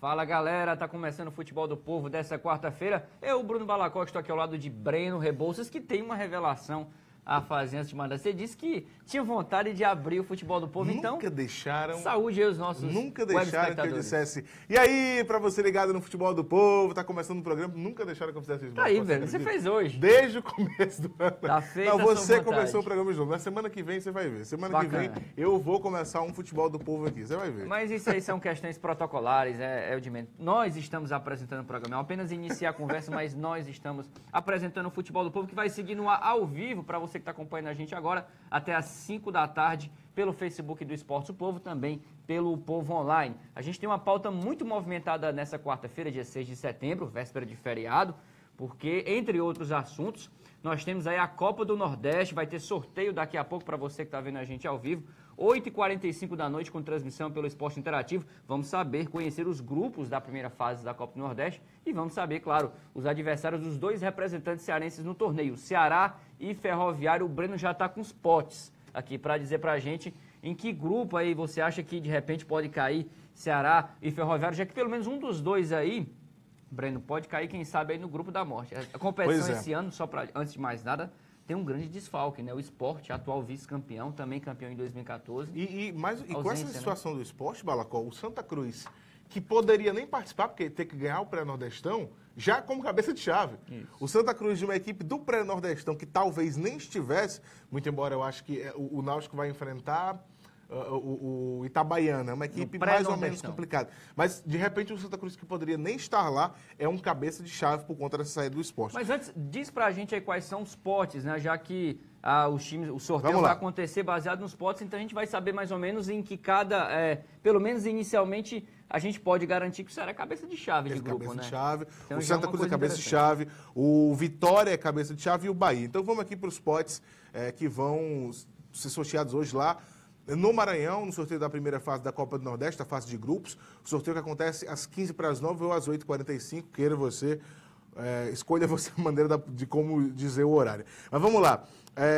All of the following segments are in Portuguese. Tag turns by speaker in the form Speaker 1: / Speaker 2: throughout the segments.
Speaker 1: Fala galera, tá começando o Futebol do Povo dessa quarta-feira. Eu, Bruno Balacó, estou aqui ao lado de Breno Rebouças, que tem uma revelação a fazer antes de mandar. Você disse que tinha vontade de abrir o Futebol do Povo, então...
Speaker 2: Nunca deixaram...
Speaker 1: Saúde aí os nossos
Speaker 2: Nunca deixaram que eu dissesse... E aí, pra você ligado no Futebol do Povo, tá começando o programa, nunca deixaram que eu fizesse isso.
Speaker 1: Tá aí, velho, você fez hoje.
Speaker 2: Desde o começo do ano.
Speaker 1: Tá feita
Speaker 2: Não, você
Speaker 1: a sua
Speaker 2: começou
Speaker 1: vontade.
Speaker 2: o programa de novo. Na semana que vem você vai ver. Semana
Speaker 1: Bacana.
Speaker 2: que vem eu vou começar um Futebol do Povo aqui, você vai ver.
Speaker 1: Mas isso aí são questões protocolares, é o de menos. Nós estamos apresentando o programa, é apenas iniciar a conversa, mas nós estamos apresentando o Futebol do Povo, que vai seguir no ar ao vivo, para você que está acompanhando a gente agora, até às 5 da tarde, pelo Facebook do Esporte do Povo, também pelo Povo Online. A gente tem uma pauta muito movimentada nessa quarta-feira, dia 6 de setembro, véspera de feriado, porque, entre outros assuntos, nós temos aí a Copa do Nordeste, vai ter sorteio daqui a pouco para você que está vendo a gente ao vivo, 8h45 da noite, com transmissão pelo Esporte Interativo. Vamos saber, conhecer os grupos da primeira fase da Copa do Nordeste e vamos saber, claro, os adversários dos dois representantes cearenses no torneio, Ceará e Ferroviário. O Breno já está com os potes aqui para dizer para a gente em que grupo aí você acha que de repente pode cair Ceará e Ferroviário, já que pelo menos um dos dois aí, Breno, pode cair, quem sabe, aí no grupo da morte. A competição esse ano, só para antes de mais nada, tem um grande desfalque, né? O Sport, atual vice-campeão, também campeão em 2014.
Speaker 2: E
Speaker 1: ausência,
Speaker 2: com essa situação, né, do Sport, Balacó, o Santa Cruz, que poderia nem participar, porque tem que ganhar o pré-nordestão, já como cabeça de chave. Isso. O Santa Cruz, de uma equipe do pré-nordestão, que talvez nem estivesse, muito embora eu acho que o Náutico vai enfrentar o Itabaiana, é uma equipe mais ou menos complicada. Mas, de repente, o Santa Cruz, que poderia nem estar lá, é um cabeça de chave por conta dessa saída do Sport.
Speaker 1: Mas antes, diz pra gente aí quais são os potes, né? Já que os times, o sorteio vai acontecer baseado nos potes, então a gente vai saber mais ou menos em que cada, pelo menos inicialmente, a gente pode garantir que o Ceará é cabeça de chave de grupo,
Speaker 2: cabeça
Speaker 1: né?
Speaker 2: de chave,
Speaker 1: Então,
Speaker 2: o Santa Cruz é cabeça de chave, o Vitória é cabeça de chave e o Bahia. Então vamos aqui para os potes que vão ser sorteados hoje lá no Maranhão, no sorteio da primeira fase da Copa do Nordeste, a fase de grupos. O sorteio que acontece às 15h para as 9 ou às 8h45, queira você, escolha você a maneira de como dizer o horário. Mas vamos lá.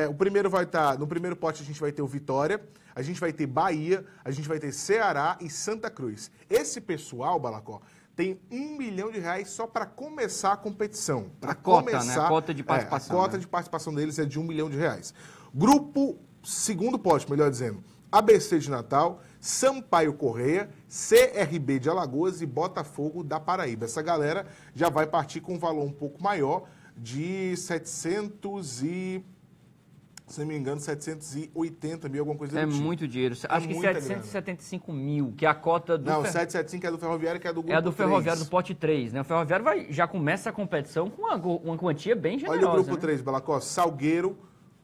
Speaker 2: O primeiro vai estar, no primeiro pote a gente vai ter o Vitória, a gente vai ter Bahia, a gente vai ter Ceará e Santa Cruz. Esse pessoal, Balacó, tem R$1 milhão só para começar a competição. Para começar,
Speaker 1: né? A cota de participação.
Speaker 2: A cota de participação deles é de R$1 milhão. Grupo, segundo pote, melhor dizendo, ABC de Natal, Sampaio Correia, CRB de Alagoas e Botafogo da Paraíba. Essa galera já vai partir com um valor um pouco maior de 780 mil, alguma coisa do tipo.
Speaker 1: É muito dinheiro. Acho que 775 mil, que é a cota do...
Speaker 2: Não, 775 é do Ferroviário, que é do grupo 3.
Speaker 1: É do Ferroviário, do pote 3, né? O Ferroviário já começa a competição com uma quantia bem generosa.
Speaker 2: Olha o grupo, né? 3,
Speaker 1: né?
Speaker 2: Balacó, Salgueiro,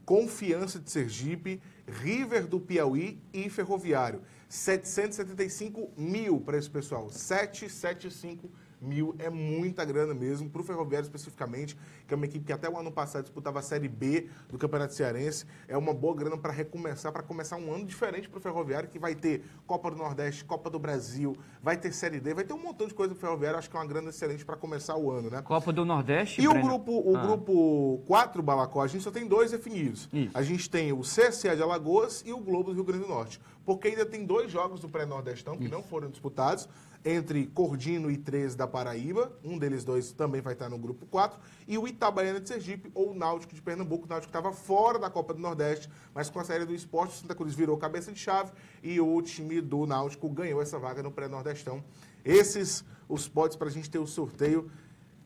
Speaker 2: Confiança de Sergipe, River do Piauí e Ferroviário. 775 mil para esse pessoal. 775 mil é muita grana mesmo, para o Ferroviário especificamente, que é uma equipe que até o ano passado disputava a Série B do Campeonato Cearense. É uma boa grana para recomeçar, para começar um ano diferente para o Ferroviário, que vai ter Copa do Nordeste, Copa do Brasil, vai ter Série D, vai ter um montão de coisa para o Ferroviário. Acho que é uma grana excelente para começar o ano, né?
Speaker 1: Copa do Nordeste,
Speaker 2: e Breno? O grupo 4, Balacó, a gente só tem 2 definidos. Isso. A gente tem o CSA de Alagoas e o Globo do Rio Grande do Norte, porque ainda tem 2 jogos do pré-nordestão que não foram disputados, entre Cordino e 13 da Paraíba, um deles 2 também vai estar no grupo 4, e o Itabaiana de Sergipe ou o Náutico de Pernambuco. O Náutico estava fora da Copa do Nordeste, mas com a saída do Sport, o Santa Cruz virou cabeça de chave e o time do Náutico ganhou essa vaga no pré-nordestão. Esses, os potes para a gente ter o sorteio.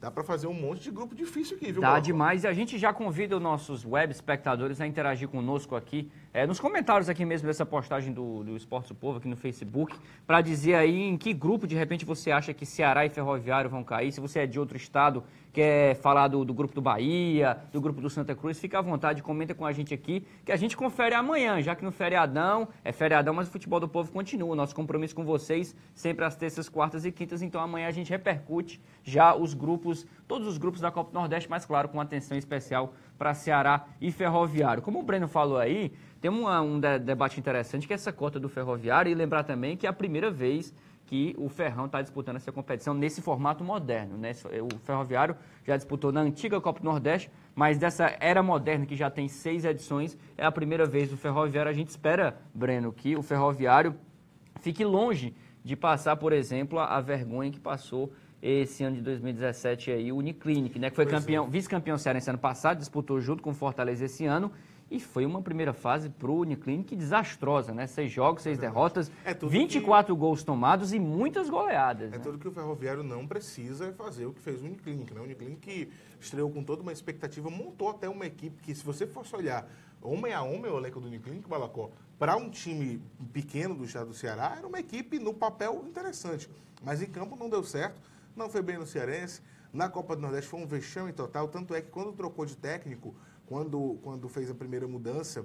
Speaker 2: Dá para fazer um monte de grupo difícil aqui, viu,
Speaker 1: Dá demais. E a gente já convida os nossos web espectadores a interagir conosco aqui, nos comentários aqui mesmo dessa postagem do Esporte do Povo, aqui no Facebook, para dizer aí em que grupo, de repente, você acha que Ceará e Ferroviário vão cair. Se você é de outro estado, quer falar do grupo do Bahia, do grupo do Santa Cruz, fica à vontade, comenta com a gente aqui, que a gente confere amanhã, já que no feriadão, é feriadão, mas o Futebol do Povo continua. Nosso compromisso com vocês, sempre às terças, quartas e quintas, então amanhã a gente repercute já os grupos, todos os grupos da Copa do Nordeste, mas claro, com atenção especial para Ceará e Ferroviário. Como o Breno falou aí, tem um debate interessante, que é essa cota do Ferroviário, e lembrar também que é a primeira vez que o Ferrão está disputando essa competição nesse formato moderno, né? O Ferroviário já disputou na antiga Copa do Nordeste, mas dessa era moderna, que já tem 6 edições, é a primeira vez do Ferroviário. A gente espera, Breno, que o Ferroviário fique longe de passar, por exemplo, a vergonha que passou esse ano de 2017 aí, o Uniclinic, né, que foi vice-campeão cearense ano passado, disputou junto com o Fortaleza esse ano, e foi uma primeira fase para o Uniclinic desastrosa, né? 6 jogos, 6 derrotas, 24 gols tomados e muitas goleadas.
Speaker 2: É tudo que o Ferroviário não precisa fazer o que fez o Uniclinic, né? O Uniclinic estreou com toda uma expectativa, montou até uma equipe que, se você fosse olhar homem a homem, o elenco do Uniclinic, Balacó, para um time pequeno do estado do Ceará, era uma equipe no papel interessante. Mas em campo não deu certo, não foi bem no Cearense. Na Copa do Nordeste foi um vexame total, tanto é que quando trocou de técnico, quando fez a primeira mudança,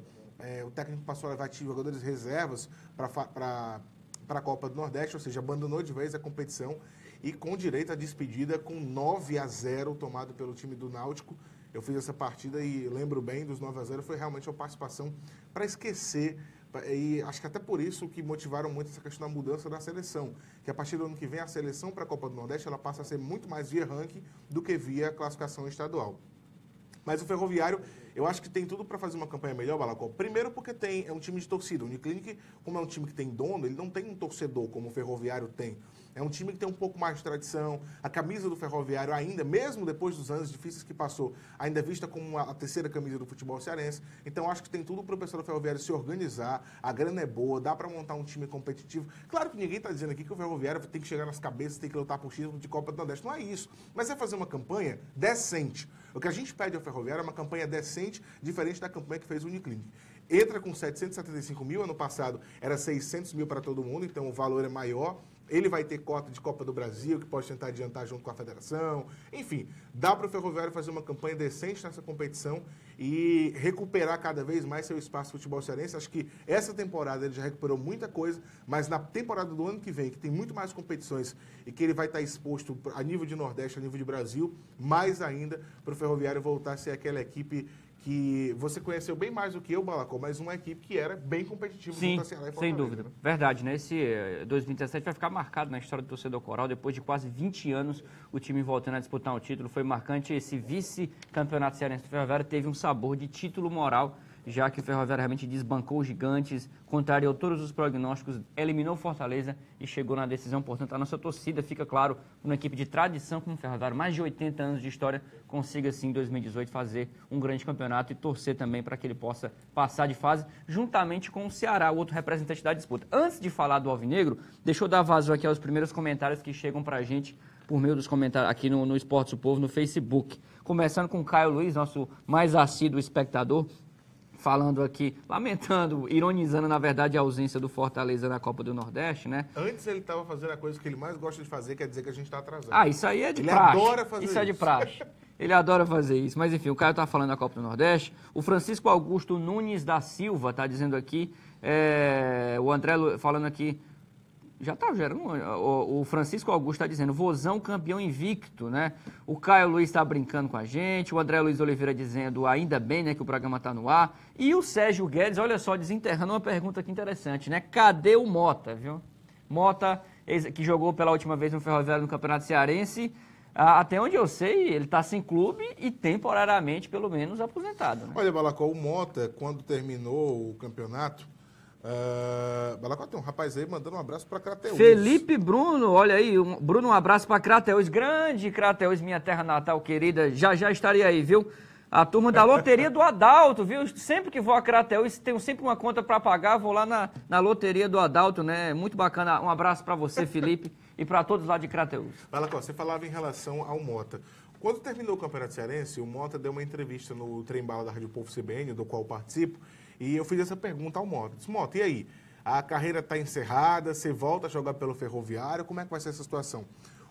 Speaker 2: o técnico passou a levar jogadores reservas para a Copa do Nordeste, ou seja, abandonou de vez a competição e com direito à despedida com 9-0 tomado pelo time do Náutico. Eu fiz essa partida e lembro bem dos 9-0, foi realmente uma participação para esquecer. E acho que até por isso que motivaram muito essa questão da mudança da seleção, que a partir do ano que vem a seleção para a Copa do Nordeste ela passa a ser muito mais via ranking do que via classificação estadual. Mas o Ferroviário, eu acho que tem tudo para fazer uma campanha melhor, Balacó. Primeiro porque é um time de torcida. O Uniclinic, como é um time que tem dono, ele não tem um torcedor como o Ferroviário tem. É um time que tem um pouco mais de tradição. A camisa do Ferroviário ainda, mesmo depois dos anos difíceis que passou, ainda é vista como a terceira camisa do futebol cearense. Então, acho que tem tudo para o pessoal do Ferroviário se organizar. A grana é boa, dá para montar um time competitivo. Claro que ninguém está dizendo aqui que o Ferroviário tem que chegar nas cabeças, tem que lutar por título de Copa do Nordeste. Não é isso. Mas é fazer uma campanha decente. O que a gente pede ao Ferroviário é uma campanha decente, diferente da campanha que fez o Uniclinic. Entra com 775 mil, ano passado era 600 mil para todo mundo, então o valor é maior. Ele vai ter cota de Copa do Brasil, que pode tentar adiantar junto com a federação. Enfim, dá para o Ferroviário fazer uma campanha decente nessa competição e recuperar cada vez mais seu espaço no futebol cearense. Acho que essa temporada ele já recuperou muita coisa, mas na temporada do ano que vem, que tem muito mais competições e que ele vai estar exposto a nível de Nordeste, a nível de Brasil, mais ainda para o Ferroviário voltar a ser aquela equipe que você conheceu bem mais do que eu, Balacó, mas uma equipe que era bem competitiva.
Speaker 1: Sim, sem dúvida. Né? Verdade, né? Esse 2017 vai ficar marcado na história do torcedor coral. Depois de quase 20 anos, o time voltando a disputar um título. Foi marcante. Esse vice-campeonato cearense do Ferroviário teve um sabor de título moral, já que o Ferroviário realmente desbancou os gigantes, contrariou todos os prognósticos, eliminou o Fortaleza e chegou na decisão. Portanto, a nossa torcida, fica claro, uma equipe de tradição como o Ferroviário, mais de 80 anos de história, consiga, sim, em 2018, fazer um grande campeonato e torcer também para que ele possa passar de fase, juntamente com o Ceará, o outro representante da disputa. Antes de falar do Alvinegro, deixa eu dar vazão aqui aos primeiros comentários que chegam para a gente por meio dos comentários aqui no Esportes do Povo, no Facebook. Começando com o Caio Luiz, nosso mais assíduo espectador, falando aqui, lamentando, ironizando, na verdade, a ausência do Fortaleza na Copa do Nordeste, né?
Speaker 2: Antes ele estava fazendo a coisa que ele mais gosta de fazer, quer dizer que a gente está atrasado.
Speaker 1: Ah, isso aí é de praxe. Ele adora fazer isso. Isso é de praxe. Ele adora fazer isso. Mas, enfim, o Caio está falando da Copa do Nordeste. O Francisco Augusto Nunes da Silva está dizendo aqui, o André falando aqui, já está gerando. O Francisco Augusto está dizendo, Vozão campeão invicto, né? O Caio Luiz está brincando com a gente. O André Luiz Oliveira dizendo, ainda bem, né, que o programa está no ar. E o Sérgio Guedes, olha só, desenterrando uma pergunta aqui interessante, né? Cadê o Mota, viu? Mota, que jogou pela última vez no Ferroviário no Campeonato Cearense. Até onde eu sei, ele está sem clube e temporariamente, pelo menos, aposentado. Né?
Speaker 2: Olha, Balacó, o Mota, quando terminou o campeonato, Balacó, tem um rapaz aí mandando um abraço para Crateús.
Speaker 1: Felipe Bruno, olha aí, Bruno, um abraço para Crateús, grande Crateús, minha terra natal querida, já estaria aí, viu? A turma da Loteria do Adalto, viu? Sempre que vou a Crateús, tenho sempre uma conta para pagar, vou lá na Loteria do Adalto, né? Muito bacana, um abraço para você, Felipe, e para todos lá de Crateús.
Speaker 2: Balacó, você falava em relação ao Mota. Quando terminou o Campeonato Cearense, o Mota deu uma entrevista no Trem Bala da Rádio Povo CBN, do qual eu participo, e eu fiz essa pergunta ao Mota. Disse, Mota, e aí? A carreira está encerrada, você volta a jogar pelo Ferroviário, como é que vai ser essa situação?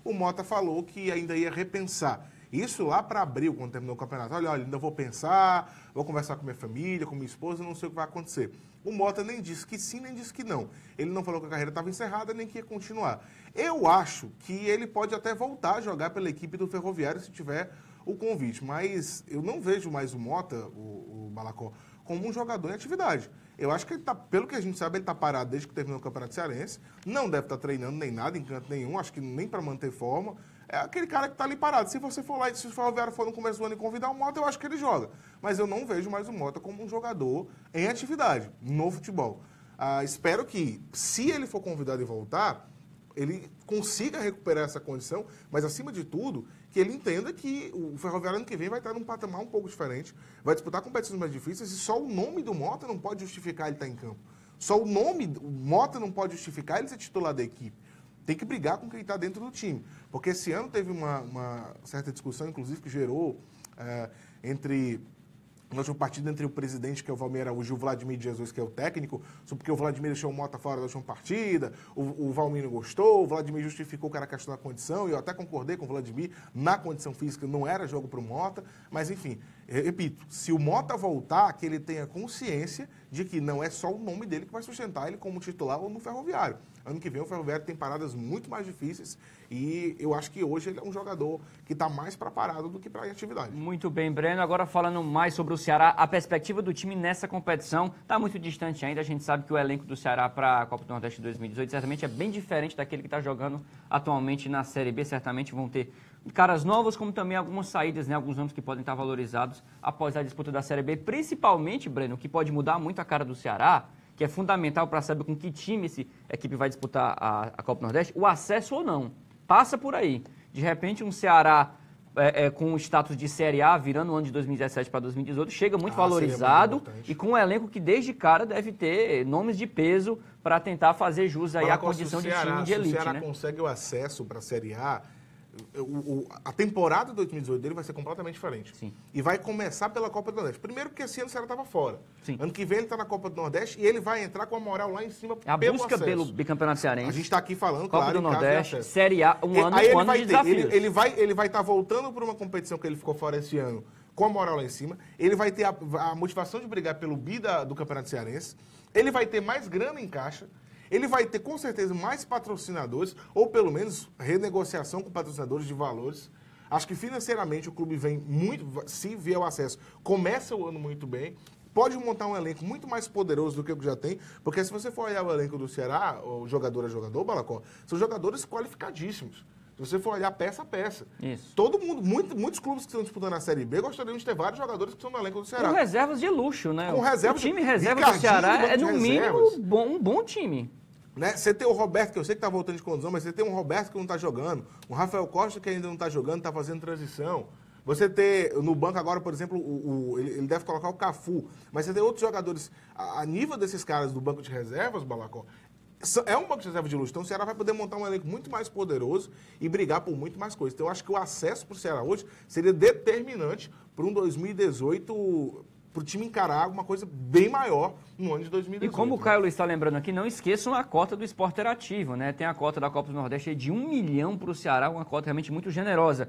Speaker 2: O Mota falou que ainda ia repensar. Isso lá para abril, quando terminou o campeonato. Olha, ainda vou pensar, vou conversar com minha família, com minha esposa, não sei o que vai acontecer. O Mota nem disse que sim, nem disse que não. Ele não falou que a carreira estava encerrada, nem que ia continuar. Eu acho que ele pode até voltar a jogar pela equipe do Ferroviário se tiver o convite, mas eu não vejo mais o Mota, o Balacó, como um jogador em atividade. Eu acho que ele tá, pelo que a gente sabe, ele está parado desde que terminou o Campeonato Cearense, não deve estar treinando nem nada, em canto nenhum, acho que nem para manter forma. É aquele cara que está ali parado. Se você for lá e se o Ferroviário for no começo do ano e convidar o Mota, eu acho que ele joga. Mas eu não vejo mais o Mota como um jogador em atividade, no futebol. Espero que, se ele for convidado e voltar, ele consiga recuperar essa condição, mas, acima de tudo, que ele entenda que o Ferroviário ano que vem vai estar num patamar um pouco diferente, vai disputar competições mais difíceis e só o nome do Mota não pode justificar ele estar em campo. Só o nome, o Mota não pode justificar ele ser titular da equipe. Tem que brigar com quem está dentro do time. Porque esse ano teve uma certa discussão, inclusive, que gerou na última partida entre o presidente, que é o Valmir Araújo, e o Vladimir Jesus, que é o técnico, porque o Vladimir deixou o Mota fora da última partida, o Valmir não gostou, o Vladimir justificou que era questão da condição, e eu até concordei com o Vladimir, na condição física não era jogo para o Mota, mas enfim, repito, se o Mota voltar, que ele tenha consciência de que não é só o nome dele que vai sustentar ele como titular ou no Ferroviário. Ano que vem o Ferroviário tem paradas muito mais difíceis e eu acho que hoje ele é um jogador que está mais preparado do que para a atividade.
Speaker 1: Muito bem, Breno. Agora falando mais sobre o Ceará, a perspectiva do time nessa competição está muito distante ainda. A gente sabe que o elenco do Ceará para a Copa do Nordeste 2018 certamente é bem diferente daquele que está jogando atualmente na Série B. Certamente vão ter caras novos, como também algumas saídas, né? Alguns nomes que podem estar valorizados após a disputa da Série B. Principalmente, Breno, que pode mudar muito a cara do Ceará, que é fundamental para saber com que time essa equipe vai disputar a Copa do Nordeste, o acesso ou não. Passa por aí. De repente, um Ceará com o status de Série A, virando o ano de 2017 para 2018, chega muito valorizado muito e com um elenco que desde cara deve ter nomes de peso para tentar fazer jus aí à condição de time de elite.
Speaker 2: Se o Ceará consegue o acesso para a Série A, a temporada de 2018 dele vai ser completamente diferente.
Speaker 1: Sim.
Speaker 2: E vai começar pela Copa do Nordeste. Primeiro porque esse ano o Ceará estava fora.
Speaker 1: Sim.
Speaker 2: Ano que vem ele está na Copa do Nordeste e ele vai entrar com a moral lá em cima
Speaker 1: a
Speaker 2: pelo
Speaker 1: busca
Speaker 2: acesso.
Speaker 1: Pelo bicampeonato cearense.
Speaker 2: A gente está aqui falando,
Speaker 1: Copa
Speaker 2: claro,
Speaker 1: do Nordeste, Série A, um ano de desafios.
Speaker 2: Ele vai estar voltando para uma competição que ele ficou fora esse ano com a moral lá em cima. Ele vai ter a motivação de brigar pelo bi do Campeonato Cearense. Ele vai ter mais grana em caixa. Ele vai ter, com certeza, mais patrocinadores, ou pelo menos renegociação com patrocinadores de valores. Acho que financeiramente o clube vem muito, se vier o acesso, começa o ano muito bem. Pode montar um elenco muito mais poderoso do que o que já tem, porque se você for olhar o elenco do Ceará, o jogador a jogador, Balacó, são jogadores qualificadíssimos. Se você for olhar peça a peça.
Speaker 1: Isso.
Speaker 2: Todo mundo, muitos clubes que estão disputando a Série B gostariam de ter vários jogadores que estão no elenco do Ceará.
Speaker 1: Com reservas de luxo, né?
Speaker 2: Com reservas,
Speaker 1: o time reserva do Ceará é, no mínimo, um bom time.
Speaker 2: Né? Você tem o Roberto, que eu sei que está voltando de condição, mas você tem um Roberto que não está jogando, um Rafael Costa que ainda não está jogando, está fazendo transição. Você tem no banco agora, por exemplo, ele deve colocar o Cafu, mas você tem outros jogadores, a nível desses caras do banco de reservas, Balacó, é um banco de reserva de luxo. Então o Ceará vai poder montar um elenco muito mais poderoso e brigar por muito mais coisas. Então eu acho que o acesso para o Ceará hoje seria determinante para um 2018... para o time encarar alguma coisa bem maior no ano de 2018.
Speaker 1: E como o Caio Luiz está lembrando aqui, não esqueçam a cota do esporte interativo, né? Tem a cota da Copa do Nordeste de 1 milhão para o Ceará, uma cota realmente muito generosa.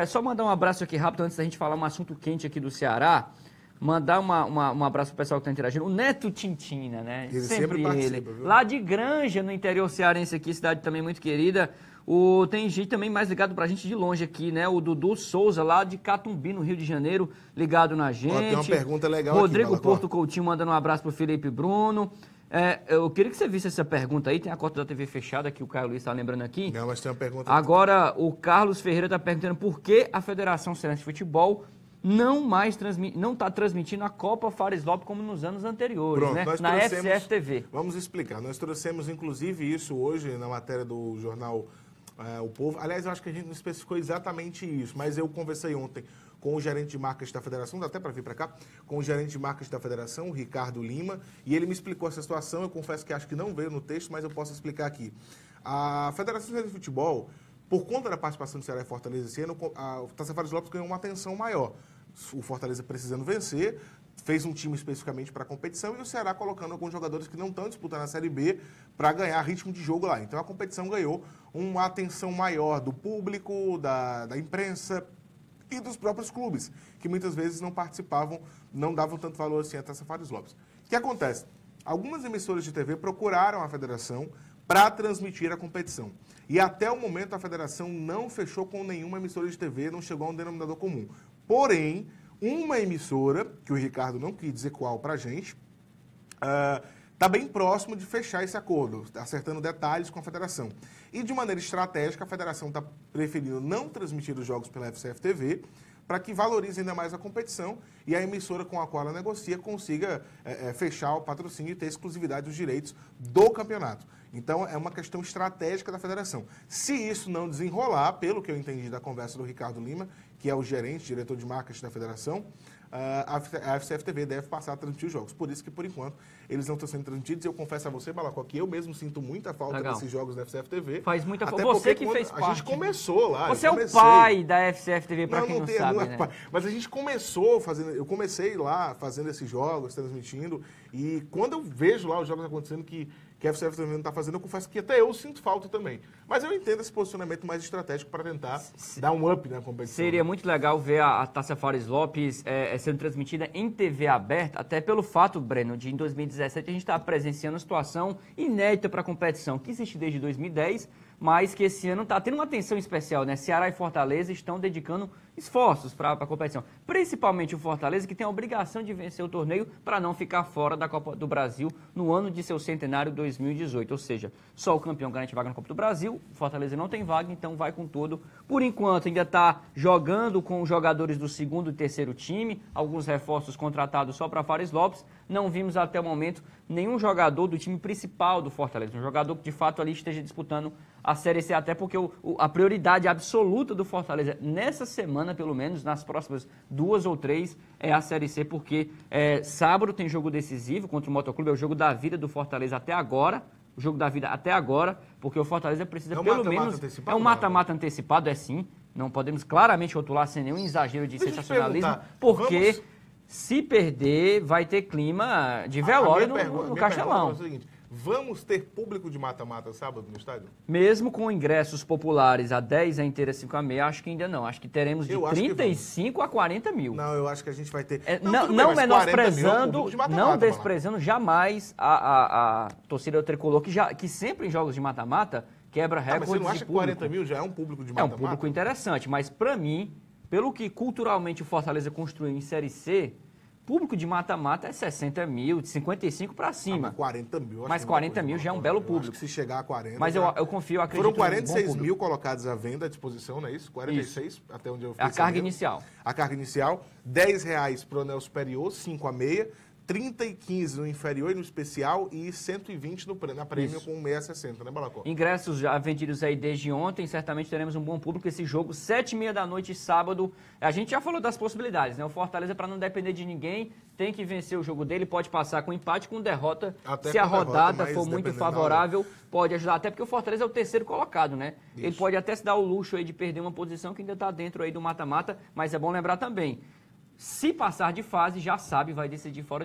Speaker 1: Só mandar um abraço aqui rápido, antes da gente falar um assunto quente aqui do Ceará, mandar um abraço pro pessoal que está interagindo. O Neto Tintina, né?
Speaker 2: Ele sempre participa,
Speaker 1: ele.
Speaker 2: Viu?
Speaker 1: Lá de Granja, no interior cearense aqui, cidade também muito querida. Tem gente também mais ligado pra gente de longe aqui, né? O Dudu Souza, lá de Catumbi, no Rio de Janeiro, ligado na gente.
Speaker 2: Tem uma pergunta legal
Speaker 1: Rodrigo
Speaker 2: aqui,
Speaker 1: Porto Coutinho mandando um abraço pro Felipe Bruno. Eu queria que você visse essa pergunta aí. Tem a cota da TV fechada que o Caio Luiz está lembrando aqui.
Speaker 2: Não, mas tem uma pergunta.
Speaker 1: Agora, o Carlos Ferreira está perguntando por que a Federação Cearense de Futebol não está transmitindo a Copa Fares Lopes como nos anos anteriores,
Speaker 2: Pronto,
Speaker 1: né?
Speaker 2: nós
Speaker 1: Na
Speaker 2: trouxemos,
Speaker 1: FCF TV.
Speaker 2: Vamos explicar. Nós trouxemos, inclusive, isso hoje na matéria do jornal O Povo. Aliás, eu acho que a gente não especificou exatamente isso, mas eu conversei ontem com o gerente de marketing da Federação, dá até para vir para cá, com o gerente de marketing da Federação, o Ricardo Lima, e ele me explicou essa situação. Eu confesso que acho que não veio no texto, mas eu posso explicar aqui. A Federação de Futebol, por conta da participação do Ceará e Fortaleza esse ano, a Taça Fares Lopes ganhou uma atenção maior. O Fortaleza precisando vencer, fez um time especificamente para a competição e o Ceará colocando alguns jogadores que não estão disputando a Série B para ganhar ritmo de jogo lá. Então a competição ganhou uma atenção maior do público, da imprensa e dos próprios clubes, que muitas vezes não participavam, não davam tanto valor assim a Taça Fares Lopes. O que acontece? Algumas emissoras de TV procuraram a federação para transmitir a competição. E até o momento a federação não fechou com nenhuma emissora de TV, não chegou a um denominador comum. Porém, uma emissora, que o Ricardo não quis dizer qual para a gente, está bem próximo de fechar esse acordo, acertando detalhes com a federação. E de maneira estratégica, a federação está preferindo não transmitir os jogos pela FCF TV, para que valorize ainda mais a competição e a emissora com a qual ela negocia consiga fechar o patrocínio e ter exclusividade dos direitos do campeonato. Então, é uma questão estratégica da federação. Se isso não desenrolar, pelo que eu entendi da conversa do Ricardo Lima, que é o gerente, diretor de marketing da federação, a FCFTV deve passar a transmitir os jogos. Por isso que, por enquanto, eles não estão sendo transmitidos. E eu confesso a você, Balacó, que eu mesmo sinto muita falta desses jogos da FCFTV.
Speaker 1: Faz muita falta. Você que fez parte.
Speaker 2: A gente começou lá.
Speaker 1: Você é o pai da FCFTV, para quem não sabe, né?
Speaker 2: Mas a gente começou fazendo... Eu comecei lá fazendo esses jogos, transmitindo. E quando eu vejo lá os jogos acontecendo que a FCFTV não está fazendo, eu confesso que até eu sinto falta também. Mas eu entendo esse posicionamento mais estratégico para tentar dar um up na competição.
Speaker 1: Seria muito legal ver a Taça Fares Lopes sendo transmitida em TV aberta, até pelo fato, Breno, de em 2017 a gente estar presenciando uma situação inédita para a competição, que existe desde 2010, mas que esse ano está tendo uma atenção especial, né? Ceará e Fortaleza estão dedicando esforços para a competição. Principalmente o Fortaleza, que tem a obrigação de vencer o torneio para não ficar fora da Copa do Brasil no ano de seu centenário 2018. Ou seja, só o campeão garante vaga na Copa do Brasil, o Fortaleza não tem vaga, então vai com tudo. Por enquanto, ainda está jogando com os jogadores do segundo e terceiro time, alguns reforços contratados só para Fares Lopes. Não vimos até o momento nenhum jogador do time principal do Fortaleza, um jogador que de fato ali esteja disputando a Série C, até porque a prioridade absoluta do Fortaleza nessa semana, pelo menos, nas próximas 2 ou 3, é a Série C, porque sábado tem jogo decisivo contra o Motoclube, é o jogo da vida do Fortaleza até agora, o jogo da vida até agora, porque o Fortaleza precisa pelo menos... É um mata-mata antecipado, é sim, não podemos claramente rotular sem nenhum exagero de sensacionalismo, porque se perder, vai ter clima de velório no Castelão.
Speaker 2: É o seguinte, vamos ter público de mata-mata sábado no estádio?
Speaker 1: Mesmo com ingressos populares a 10, a inteira 5 a meia, acho que ainda não. Acho que teremos de 35 a 40 mil.
Speaker 2: Não, eu acho que a gente vai ter...
Speaker 1: Não menosprezando, não desprezando jamais a torcida tricolor, que sempre em jogos de mata-mata quebra recordes.
Speaker 2: Mas você não acha que 40 mil já é um público de mata-mata?
Speaker 1: É um público interessante, mas para mim, pelo que culturalmente o Fortaleza construiu em Série C, público de mata-mata é 60 mil, de 55 para cima.
Speaker 2: Mas 40 mil.
Speaker 1: Mas 40 mil já é um belo público.
Speaker 2: Acho que se chegar a 40...
Speaker 1: Mas eu confio, eu acredito.
Speaker 2: Foram 46 mil colocados à venda, à disposição, não é isso? 46, isso. Até onde eu fiquei.
Speaker 1: A carga inicial.
Speaker 2: A carga inicial, R$10 para o anel superior, 5 a meia, 30 e 15 no inferior e no especial e 120 na prêmio com 6,60, né, Balacó?
Speaker 1: Ingressos já vendidos aí desde ontem, certamente teremos um bom público. Esse jogo, 7h30 da noite, sábado. A gente já falou das possibilidades, né? O Fortaleza, para não depender de ninguém, tem que vencer o jogo dele, pode passar com empate, com derrota. Até se a rodada for muito favorável, pode ajudar. Até porque o Fortaleza é o terceiro colocado, né? Isso. Ele pode até se dar o luxo aí de perder uma posição que ainda está dentro aí do mata-mata, mas é bom lembrar também. Se passar de fase, já sabe, vai decidir fora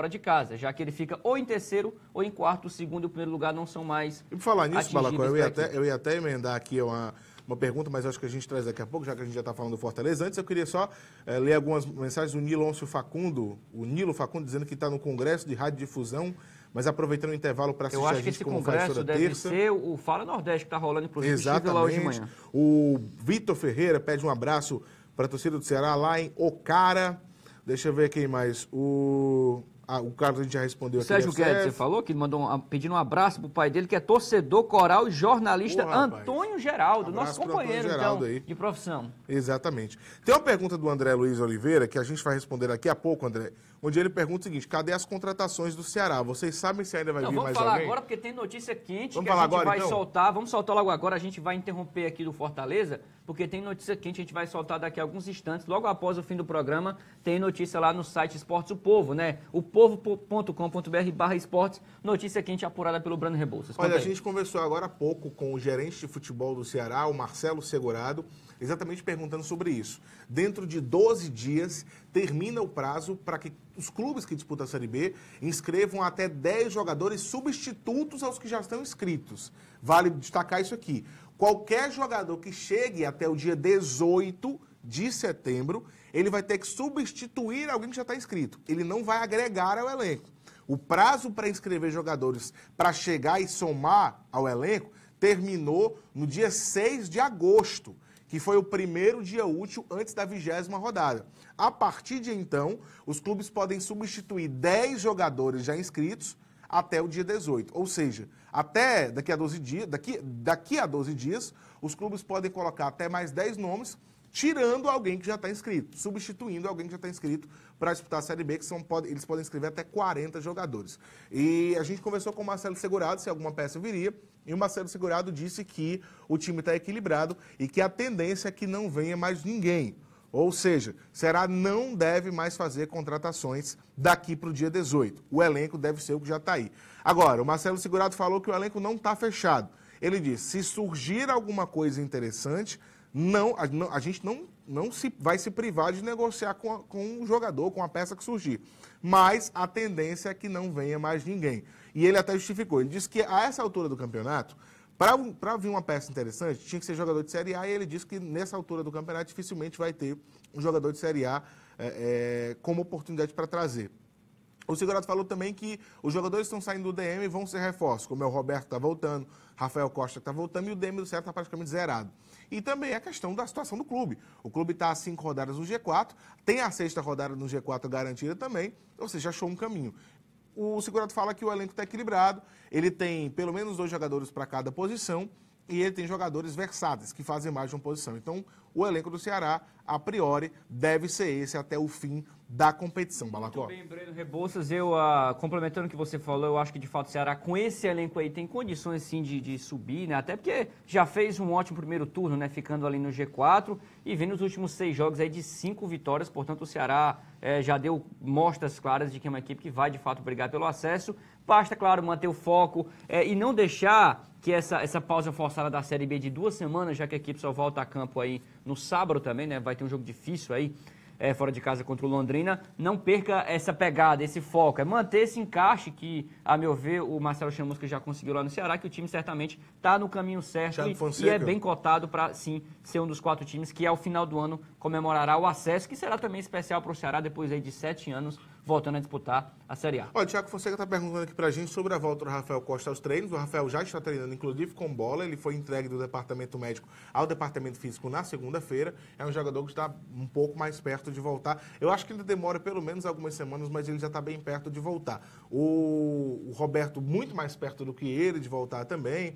Speaker 1: de casa, já que ele fica ou em terceiro ou em quarto, o segundo e o primeiro lugar não são mais.
Speaker 2: E por falar nisso, Balacó, eu ia até emendar aqui uma pergunta, mas acho que a gente traz daqui a pouco, já que a gente já está falando do Fortaleza. Antes eu queria só ler algumas mensagens do Nilo Facundo, dizendo que está no Congresso de Radiodifusão, mas aproveitando o intervalo para assistir a gente como faz toda terça. Eu acho que esse congresso deve
Speaker 1: ser o Fala Nordeste que está rolando, inclusive, lá hoje de manhã.
Speaker 2: O Vitor Ferreira pede um abraço para a torcida do Ceará lá em Ocara. Deixa eu ver quem mais. O Carlos a gente já respondeu aqui.
Speaker 1: Sérgio Guedes, você falou que mandou pedindo um abraço pro pai dele, que é torcedor coral e jornalista Antônio Geraldo, nosso companheiro então, de profissão.
Speaker 2: Exatamente. Tem uma pergunta do André Luiz Oliveira, que a gente vai responder daqui a pouco, André, onde ele pergunta o seguinte: cadê as contratações do Ceará? Vocês sabem se ainda vai vir mais alguém?
Speaker 1: Vamos falar agora, porque tem notícia quente que a gente vai soltar. Vamos soltar logo agora, a gente vai interromper aqui do Fortaleza, porque tem notícia quente, a gente vai soltar daqui a alguns instantes. Logo após o fim do programa, tem notícia lá no site Esportes o Povo, né? O povo.com.br/esportes, notícia quente apurada pelo Breno Rebouças.
Speaker 2: Olha, a gente conversou agora há pouco com o gerente de futebol do Ceará, o Marcelo Segurado, exatamente perguntando sobre isso. Dentro de 12 dias, termina o prazo para que os clubes que disputam a Série B inscrevam até 10 jogadores substitutos aos que já estão inscritos. Vale destacar isso aqui. Qualquer jogador que chegue até o dia 18 de setembro, ele vai ter que substituir alguém que já está inscrito. Ele não vai agregar ao elenco. O prazo para inscrever jogadores para chegar e somar ao elenco terminou no dia 6 de agosto, que foi o primeiro dia útil antes da 20ª rodada. A partir de então, os clubes podem substituir 10 jogadores já inscritos até o dia 18. Ou seja, até daqui a 12 dias, os clubes podem colocar até mais 10 nomes tirando alguém que já está inscrito, substituindo alguém que já está inscrito para disputar a Série B, que eles podem inscrever até 40 jogadores. E a gente conversou com o Marcelo Segurado se alguma peça viria, e o Marcelo Segurado disse que o time está equilibrado e que a tendência é que não venha mais ninguém. Ou seja, o Ceará não deve mais fazer contratações daqui para o dia 18. O elenco deve ser o que já está aí. Agora, o Marcelo Segurado falou que o elenco não está fechado. Ele disse, se surgir alguma coisa interessante, a gente não vai se privar de negociar com um jogador, com a peça que surgir. Mas a tendência é que não venha mais ninguém. E ele até justificou. Ele disse que a essa altura do campeonato, para vir uma peça interessante, tinha que ser jogador de Série A, e ele disse que nessa altura do campeonato dificilmente vai ter um jogador de Série A como oportunidade para trazer. O Segurado falou também que os jogadores que estão saindo do DM vão ser reforços, como é o Roberto que está voltando, Rafael Costa que está voltando, e o DM do Ceará está praticamente zerado. E também a questão da situação do clube. O clube está a 5 rodadas no G4, tem a 6ª rodada no G4 garantida também, ou seja, achou um caminho. O Segurado fala que o elenco está equilibrado, ele tem pelo menos 2 jogadores para cada posição e ele tem jogadores versáteis, que fazem mais de uma posição. Então, o elenco do Ceará, a priori, deve ser esse até o fim da competição, Balacó.
Speaker 1: Muito bem, Breno Rebouças, complementando o que você falou, eu acho que de fato o Ceará com esse elenco aí tem condições sim de subir, né? Até porque já fez um ótimo primeiro turno, né? Ficando ali no G4 e vem nos últimos 6 jogos aí de 5 vitórias, portanto o Ceará já deu mostras claras de que é uma equipe que vai de fato brigar pelo acesso. Basta, claro, manter o foco e não deixar que essa pausa forçada da Série B de 2 semanas, já que a equipe só volta a campo aí no sábado também, né? Vai ter um jogo difícil aí, fora de casa contra o Londrina, não perca essa pegada, esse foco, manter esse encaixe que, a meu ver, o Marcelo Chamusca já conseguiu lá no Ceará, que o time certamente está no caminho certo e é bem cotado para, sim, ser um dos 4 times que ao final do ano comemorará o acesso, que será também especial para o Ceará depois aí de 7 anos voltando a disputar a Série A.
Speaker 2: Olha, o Thiago Fonseca está perguntando aqui pra gente sobre a volta do Rafael Costa aos treinos. O Rafael já está treinando, inclusive, com bola. Ele foi entregue do departamento médico ao departamento físico na segunda-feira. É um jogador que está um pouco mais perto de voltar. Eu acho que ainda demora pelo menos algumas semanas, mas ele já está bem perto de voltar. O Roberto, muito mais perto do que ele, de voltar também.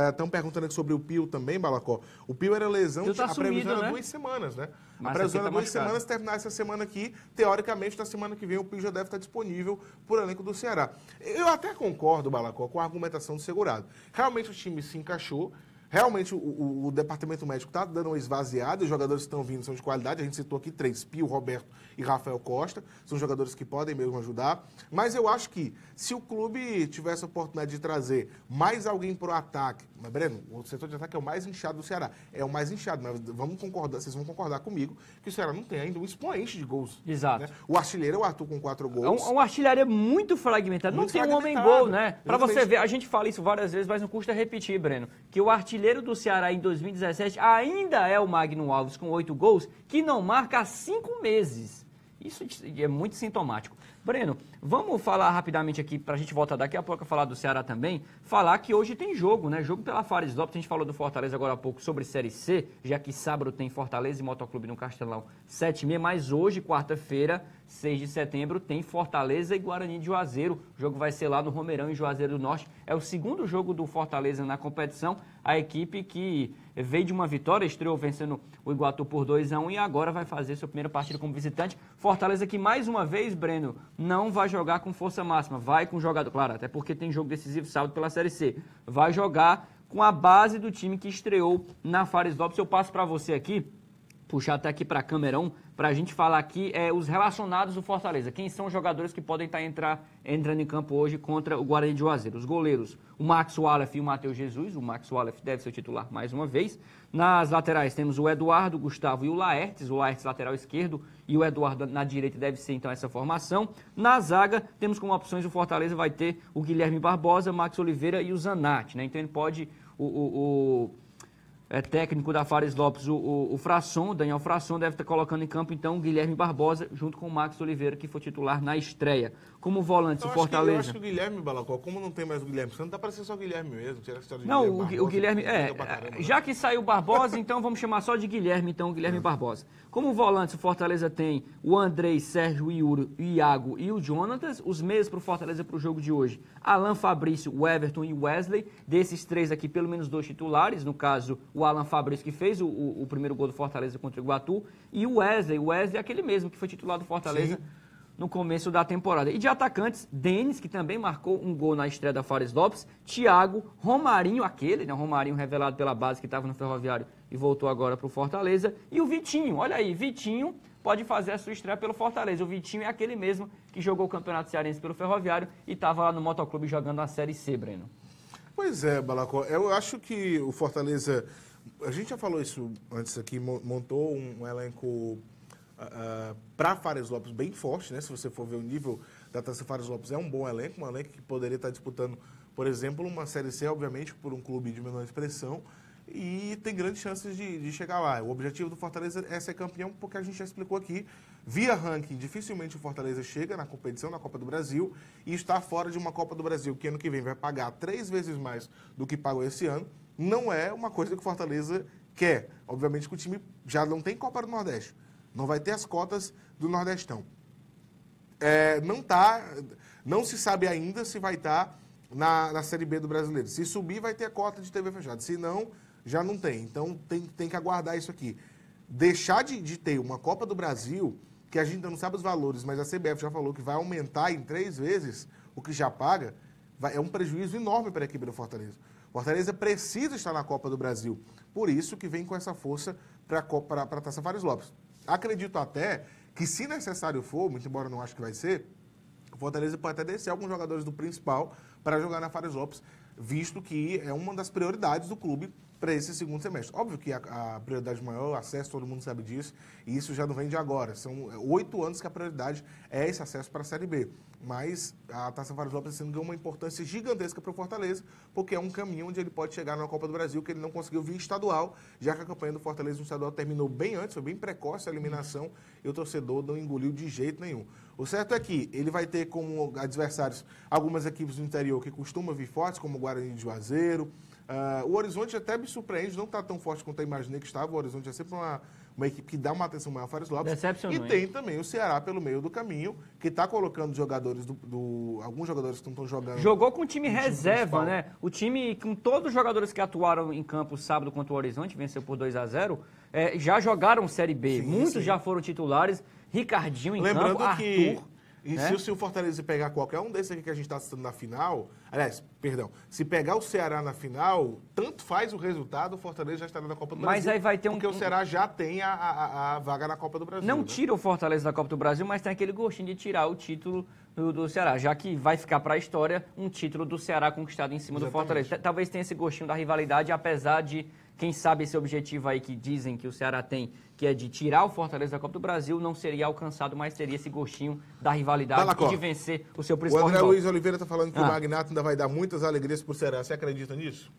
Speaker 2: Estão perguntando aqui sobre o Pio também, Balacó. O Pio era lesão, a previsão era 2 semanas, né? Mas a previsão era 2 semanas, terminar essa semana aqui. Teoricamente, na semana que vem, o Pio já deve estar disponível por elenco do Ceará. Eu até concordo, Balacó, com a argumentação do Segurado. Realmente o time se encaixou. Realmente o departamento médico está dando uma esvaziada, os jogadores que estão vindo são de qualidade, a gente citou aqui 3, Pio, Roberto e Rafael Costa, são jogadores que podem mesmo ajudar, mas eu acho que se o clube tivesse a oportunidade de trazer mais alguém para o ataque, mas Breno, o setor de ataque é o mais inchado do Ceará, é o mais inchado, mas vocês vão concordar comigo que o Ceará não tem ainda um expoente de gols.
Speaker 1: Exato.
Speaker 2: Né? O artilheiro é o Arthur com 4 gols.
Speaker 1: É uma artilharia muito fragmentada, não tem um homem-gol, né? Para você ver, a gente fala isso várias vezes, mas não custa repetir, Breno, que o artilheiro do Ceará em 2017 ainda é o Magno Alves com 8 gols, que não marca há 5 meses. Isso é muito sintomático. Breno, vamos falar rapidamente aqui, para a gente voltar daqui a pouco a falar do Ceará também, falar que hoje tem jogo, né? Jogo pela Fares Lopes, a gente falou do Fortaleza agora há pouco sobre Série C, já que sábado tem Fortaleza e Motoclube no Castelão 7h30, mas hoje, quarta-feira, 6 de setembro, tem Fortaleza e Guarani de Juazeiro. O jogo vai ser lá no Romeirão, em Juazeiro do Norte. É o segundo jogo do Fortaleza na competição. A equipe que veio de uma vitória, estreou vencendo o Iguatu por 2-1 e agora vai fazer sua primeira partida como visitante. Fortaleza que, mais uma vez, Breno, não vai jogar com força máxima. Vai com jogador, claro, até porque tem jogo decisivo sábado pela Série C. Vai jogar com a base do time que estreou na Fares Lopes. Eu passo para você aqui, puxar até aqui para a câmera 1, para a gente falar aqui os relacionados do Fortaleza. Quem são os jogadores que podem estar entrando em campo hoje contra o Guarani de Juazeiro? Os goleiros, o Max Wallace e o Matheus Jesus. O Max Wallace deve ser o titular mais uma vez. Nas laterais temos o Eduardo, o Gustavo e o Laertes. O Laertes lateral esquerdo e o Eduardo na direita deve ser então essa formação. Na zaga temos como opções o Fortaleza vai ter o Guilherme Barbosa, Max Oliveira e o Zanatti, né? Então ele pode... técnico da Fares Lopes, o Frasson, o Daniel Frasson, deve estar colocando em campo, então, o Guilherme Barbosa, junto com o Max Oliveira, que foi titular na estreia. Como volante, o Fortaleza...
Speaker 2: Eu acho que o Guilherme, Balacó, como não tem mais o Guilherme Santos, dá para ser só o Guilherme mesmo.
Speaker 1: Não, o Guilherme... já que saiu o Barbosa, então vamos chamar só de Guilherme, então, o Guilherme Barbosa. Como volante, o Fortaleza tem o Andrei, Sérgio, o Iuro, o Iago e o Jonatas. Os meios para o Fortaleza para o jogo de hoje: Alan, Fabrício, o Everton e o Wesley. Desses 3 aqui, pelo menos 2 titulares, no caso, o o Alan Fabrício, que fez o primeiro gol do Fortaleza contra o Iguatu, e o Wesley é aquele mesmo que foi titular do Fortaleza no começo da temporada. E de atacantes, Denis, que também marcou um gol na estreia da Fares Lopes, Thiago, Romarinho, Romarinho revelado pela base que estava no Ferroviário e voltou agora para o Fortaleza, e o Vitinho, olha aí, Vitinho pode fazer a sua estreia pelo Fortaleza. O Vitinho é aquele mesmo que jogou o Campeonato Cearense pelo Ferroviário e estava lá no Motoclube jogando a Série C, Breno.
Speaker 2: Pois é, Balacó, eu acho que o Fortaleza, a gente já falou isso antes aqui, montou um elenco para Fares Lopes bem forte, né? Se você for ver o nível da Taça Fares Lopes, é um bom elenco, um elenco que poderia estar disputando, por exemplo, uma Série C, obviamente, por um clube de menor expressão, e tem grandes chances de chegar lá. O objetivo do Fortaleza é ser campeão, porque a gente já explicou aqui, via ranking, dificilmente o Fortaleza chega na competição, na Copa do Brasil, e está fora de uma Copa do Brasil, que ano que vem vai pagar 3 vezes mais do que pagou esse ano, não é uma coisa que o Fortaleza quer. Obviamente que o time já não tem Copa do Nordeste, não vai ter as cotas do Nordestão. Não se sabe ainda se vai estar na Série B do Brasileiro. Se subir, vai ter a cota de TV fechada. Se não, já não tem. Então, tem que aguardar isso aqui. Deixar de ter uma Copa do Brasil, que a gente ainda não sabe os valores, mas a CBF já falou que vai aumentar em 3 vezes o que já paga, é um prejuízo enorme para a equipe do Fortaleza. O Fortaleza precisa estar na Copa do Brasil. Por isso que vem com essa força para a Taça Fares Lopes. Acredito até que, se necessário for, muito embora não acho que vai ser, o Fortaleza pode até descer alguns jogadores do principal para jogar na Fares Lopes, visto que é uma das prioridades do clube para esse segundo semestre. Óbvio que a prioridade maior é o acesso, todo mundo sabe disso, e isso já não vem de agora. São 8 anos que a prioridade é esse acesso para a Série B. Mas a Taça Fares Lopes ganhou uma importância gigantesca para o Fortaleza, porque é um caminho onde ele pode chegar na Copa do Brasil, que ele não conseguiu via estadual, já que a campanha do Fortaleza no estadual terminou bem antes, foi bem precoce a eliminação, e o torcedor não engoliu de jeito nenhum. O certo é que ele vai ter como adversários algumas equipes do interior que costumam vir fortes, como o Guarani de Juazeiro. O Horizonte até me surpreende, não está tão forte quanto eu imaginei que estava. O Horizonte é sempre uma equipe que dá uma atenção maior ao Fares Lopes. E tem também o Ceará pelo meio do caminho, que está colocando jogadores, alguns jogadores que não estão jogando.
Speaker 1: Jogou com o time reserva, né? O time, com todos os jogadores que atuaram em campo sábado contra o Horizonte, venceu por 2-0, já jogaram Série B. Muitos já foram titulares. Ricardinho em campo, Arthur.
Speaker 2: E se o Fortaleza pegar qualquer um desses aqui que a gente está citando na final, se pegar o Ceará na final, tanto faz o resultado, o Fortaleza já estará na Copa do Brasil.
Speaker 1: Mas aí vai ter
Speaker 2: porque o Ceará já tem a vaga na Copa do Brasil.
Speaker 1: Não tira o Fortaleza da Copa do Brasil, mas tem aquele gostinho de tirar o título do Ceará, já que vai ficar para a história um título do Ceará conquistado em cima do Fortaleza. Talvez tenha esse gostinho da rivalidade, apesar de, quem sabe, esse objetivo aí que dizem que o Ceará tem, que é de tirar o Fortaleza da Copa do Brasil, não seria alcançado, mas teria esse gostinho da rivalidade e de vencer o seu principal rival.
Speaker 2: O André Luiz Oliveira está falando que o Magnato ainda vai dar muitas alegrias para o Ceará. Você acredita nisso?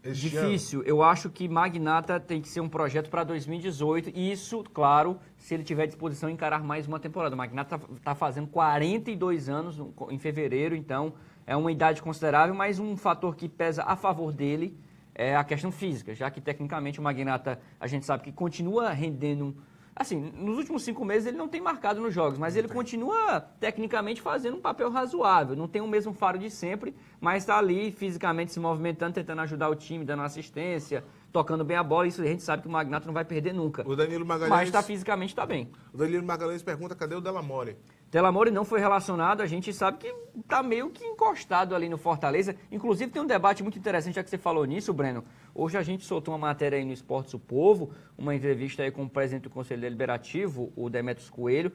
Speaker 1: Difícil. Eu acho que Magnata tem que ser um projeto para 2018. E isso, claro, se ele tiver disposição em encarar mais uma temporada. O Magnata está fazendo 42 anos em fevereiro, então é uma idade considerável, mas um fator que pesa a favor dele é a questão física, já que tecnicamente o Magnata, a gente sabe que continua rendendo. Assim, nos últimos 5 meses ele não tem marcado nos jogos, mas ele continua tecnicamente fazendo um papel razoável. Não tem o mesmo faro de sempre, mas está ali fisicamente se movimentando, tentando ajudar o time, dando assistência, tocando bem a bola. Isso a gente sabe que o Magnata não vai perder nunca.
Speaker 2: O Danilo Magalhães,
Speaker 1: mas fisicamente está bem.
Speaker 2: O Danilo Magalhães pergunta, cadê o Delamore?
Speaker 1: Delamore não foi relacionado, a gente sabe que está meio que encostado ali no Fortaleza. Inclusive tem um debate muito interessante, já que você falou nisso, Breno. Hoje a gente soltou uma matéria aí no Esportes o Povo, uma entrevista aí com o presidente do Conselho Deliberativo, o Demetrios Coelho,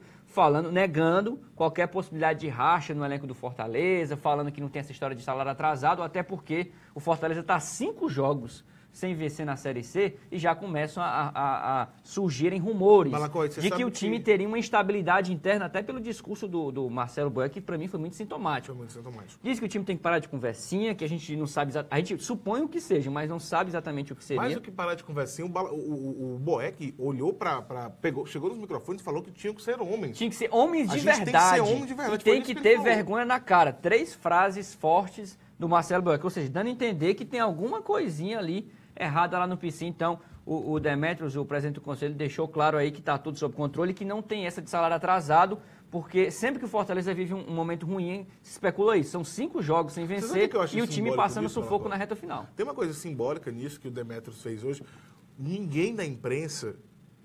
Speaker 1: negando qualquer possibilidade de racha no elenco do Fortaleza, falando que não tem essa história de salário atrasado, até porque o Fortaleza está 5 jogos sem vencer na Série C e já começam a surgirem rumores de que o time teria uma instabilidade interna, até pelo discurso do Marcelo Boia, que para mim foi muito sintomático. Diz que o time tem que parar de conversinha, que a gente não sabe, a gente supõe o que seja, mas não sabe exatamente o que seria.
Speaker 2: Mais do que parar de conversinha, o Boeck olhou chegou nos microfones e falou que tinham que ser homens.
Speaker 1: Tinha que ser homens de verdade.
Speaker 2: Tem que ser homem de verdade.
Speaker 1: E tem que ter vergonha na cara. 3 frases fortes do Marcelo Boeck, ou seja, dando a entender que tem alguma coisinha ali errada lá no PC. Então, o Demetrios, o presidente do conselho, deixou claro aí que está tudo sob controle e que não tem essa de salário atrasado, porque sempre que o Fortaleza vive um momento ruim, se especula isso. São 5 jogos sem vencer e o time passando sufoco na reta final.
Speaker 2: Tem uma coisa simbólica nisso que o Demetrios fez hoje. Ninguém da imprensa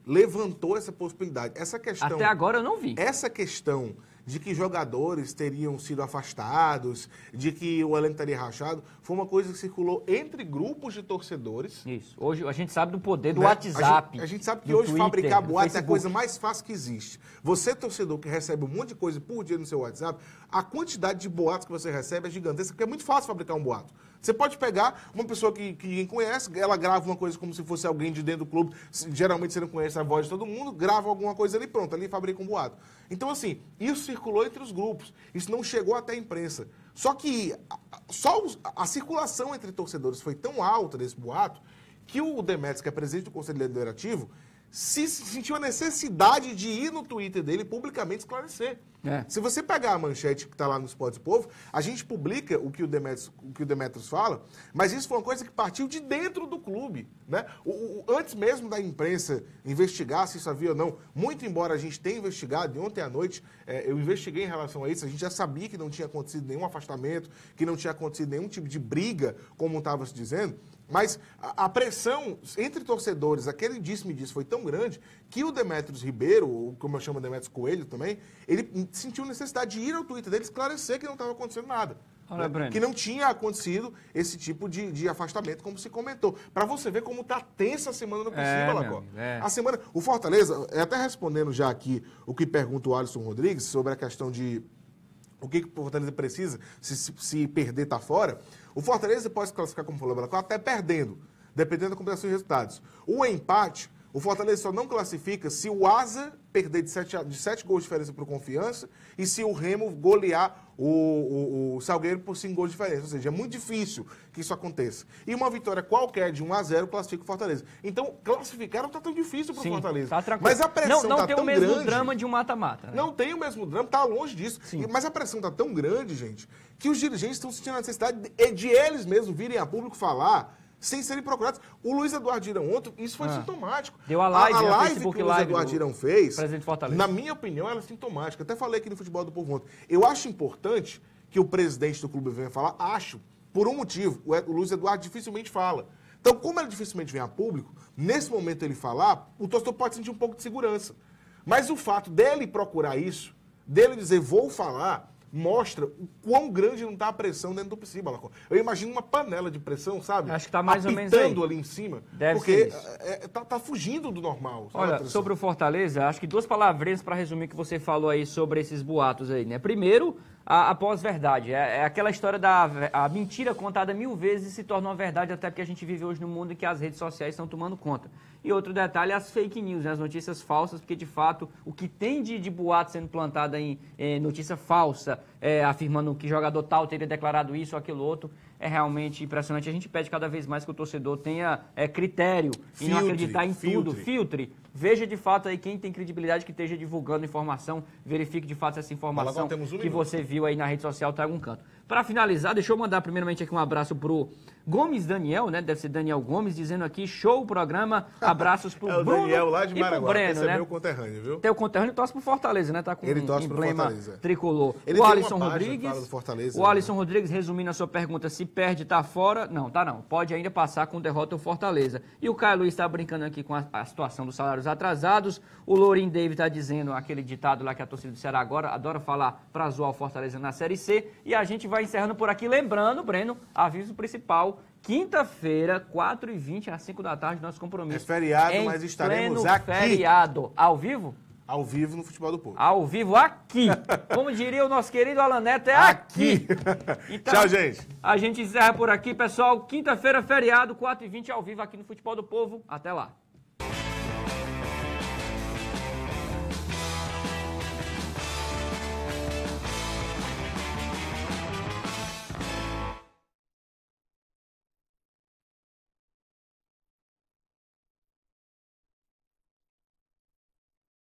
Speaker 2: levantou essa possibilidade. Essa questão...
Speaker 1: Até agora eu não vi.
Speaker 2: Essa questão de que jogadores teriam sido afastados, de que o elenco estaria rachado, foi uma coisa que circulou entre grupos de torcedores.
Speaker 1: Isso. Hoje a gente sabe do poder do WhatsApp.
Speaker 2: A gente sabe que hoje Twitter, fabricar boatos é a coisa mais fácil que existe. Você, torcedor, que recebe um monte de coisa por dia no seu WhatsApp, a quantidade de boatos que você recebe é gigantesca, porque é muito fácil fabricar um boato. Você pode pegar uma pessoa que ninguém conhece, ela grava uma coisa como se fosse alguém de dentro do clube, geralmente você não conhece a voz de todo mundo, grava alguma coisa ali, pronto, ali fabrica um boato. Então, assim, isso circulou entre os grupos, isso não chegou até a imprensa. Só que a circulação entre torcedores foi tão alta desse boato que o Demetrios, que é presidente do Conselho Deliberativo, se sentiu a necessidade de ir no Twitter dele publicamente esclarecer. Se você pegar a manchete que está lá no Esporte do Povo, a gente publica o que o Demetrios fala, mas isso foi uma coisa que partiu de dentro do clube. Né? Antes mesmo da imprensa investigar se isso havia ou não, muito embora a gente tenha investigado, e ontem à noite eu investiguei em relação a isso, a gente já sabia que não tinha acontecido nenhum afastamento, que não tinha acontecido nenhum tipo de briga, como estava se dizendo, mas a pressão entre torcedores, aquele disse-me-disse, foi tão grande que o Demetrios Ribeiro, ou como eu chamo Demetrios Coelho também, ele sentiu necessidade de ir ao Twitter dele esclarecer que não estava acontecendo nada.
Speaker 1: Olha,
Speaker 2: né? Que não tinha acontecido esse tipo de afastamento, como se comentou. Para você ver como está tensa a semana no Princípio, Lacó. A semana, o Fortaleza, até respondendo já aqui o que pergunta o Alisson Rodrigues sobre a questão de o que o Fortaleza precisa, se perder está fora. O Fortaleza pode se classificar como falou até perdendo, dependendo da combinação de resultados. O empate, o Fortaleza só não classifica se o Asa perder de 7 gols de diferença para o Confiança e se o Remo golear o Salgueiro por 5 gols de diferença. Ou seja, é muito difícil que isso aconteça. E uma vitória qualquer de 1-0 classifica o Fortaleza. Então, classificar não está tão difícil para o Fortaleza.
Speaker 1: Tá tranquilo.
Speaker 2: Mas a pressão está tão grande.
Speaker 1: Não tem o mesmo drama de um mata-mata. Né?
Speaker 2: Não tem o mesmo drama, está longe disso. Mas a pressão está tão grande, gente, que os dirigentes estão sentindo a necessidade de eles mesmos virem a público falar sem serem procurados. O Luiz Eduardo Girão ontem, isso foi sintomático.
Speaker 1: Deu a live
Speaker 2: que o Luiz Eduardo Girão fez,
Speaker 1: presidente Fortaleza.
Speaker 2: Na minha opinião, ela é sintomática. Até falei aqui no Futebol do Povo ontem. Eu acho importante que o presidente do clube venha falar, por um motivo. O Luiz Eduardo dificilmente fala. Então, como ele dificilmente vem a público, nesse momento ele falar, o torcedor pode sentir um pouco de segurança. Mas o fato dele procurar isso, dele dizer, vou falar, mostra o quão grande não está a pressão dentro do Princípio. Eu imagino uma panela de pressão, sabe?
Speaker 1: Acho que está mais ou menos aí.
Speaker 2: Ali em cima.
Speaker 1: Deve
Speaker 2: porque
Speaker 1: tá
Speaker 2: fugindo do normal.
Speaker 1: Olha, sobre o Fortaleza, acho que 2 palavrinhas para resumir o que você falou aí sobre esses boatos aí, né? Primeiro, a pós-verdade. É aquela história a mentira contada 1000 vezes se torna uma verdade, até porque a gente vive hoje num mundo em que as redes sociais estão tomando conta. E outro detalhe, as fake news, né? As notícias falsas, porque de fato o que tem de boato sendo plantado em notícia falsa, afirmando que jogador tal teria declarado isso ou aquilo outro, é realmente impressionante. A gente pede cada vez mais que o torcedor tenha critério e não acreditar em tudo. Filtre. Veja de fato aí quem tem credibilidade que esteja divulgando informação, verifique de fato se essa informação que você viu aí na rede social está em algum canto. Para finalizar, deixa eu mandar primeiramente aqui um abraço pro Gomes Daniel, né? Deve ser Daniel Gomes, dizendo aqui, show o programa, abraços pro Bruno.
Speaker 2: É o Daniel lá de Maraguá,
Speaker 1: Breno,
Speaker 2: esse
Speaker 1: né?
Speaker 2: é meu conterrâneo, viu?
Speaker 1: Teu conterrâneo torce pro Fortaleza, né? Tá com
Speaker 2: ele
Speaker 1: um emblema tricolor.
Speaker 2: O Alisson Rodrigues,
Speaker 1: o Alisson Rodrigues, resumindo a sua pergunta, se perde, tá fora? Não, tá não. Pode ainda passar com derrota o Fortaleza. E o Caio Luiz tá brincando aqui com a situação dos salários atrasados. O Lourinho David tá dizendo aquele ditado lá que a torcida do Ceará agora adora falar pra zoar o Fortaleza na Série C. E a gente vai encerrando por aqui. Lembrando, Breno, aviso principal, quinta-feira, 4h20, às 5 da tarde, nosso compromisso.
Speaker 2: É feriado, mas estaremos aqui.
Speaker 1: Feriado. Ao vivo?
Speaker 2: Ao vivo no Futebol do Povo.
Speaker 1: Ao vivo aqui. Como diria o nosso querido Alan Neto, é aqui. Então,
Speaker 2: tchau, gente.
Speaker 1: A gente encerra por aqui, pessoal. Quinta-feira, feriado, 4h20, ao vivo aqui no Futebol do Povo. Até lá.